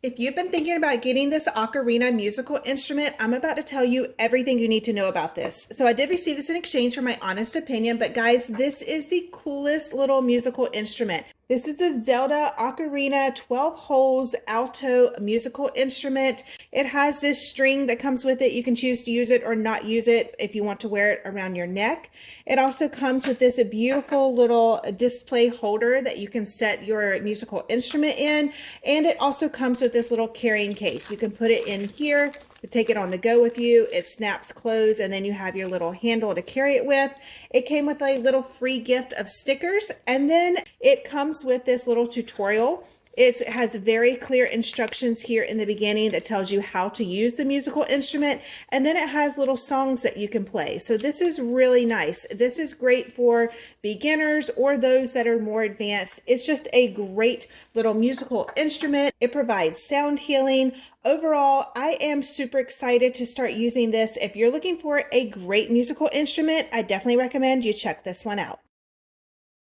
If you've been thinking about getting this ocarina musical instrument, I'm about to tell you everything you need to know about this. So I did receive this in exchange for my honest opinion, but guys, this is the coolest little musical instrument. This is the Zelda Ocarina 12 holes alto musical instrument. It has this string that comes with it. You can choose to use it or not use it if you want to wear it around your neck. It also comes with this beautiful little display holder that you can set your musical instrument in. And it also comes with this little carrying case. You can put it in here to take it on the go with you. It snaps closed and then you have your little handle to carry it with. It came with a little free gift of stickers, and then it comes with this little tutorial. It has very clear instructions here in the beginning that tells you how to use the musical instrument, and then it has little songs that you can play. So this is really nice. This is great for beginners or those that are more advanced. It's just a great little musical instrument. It provides sound healing. Overall, I am super excited to start using this. If you're looking for a great musical instrument, I definitely recommend you check this one out.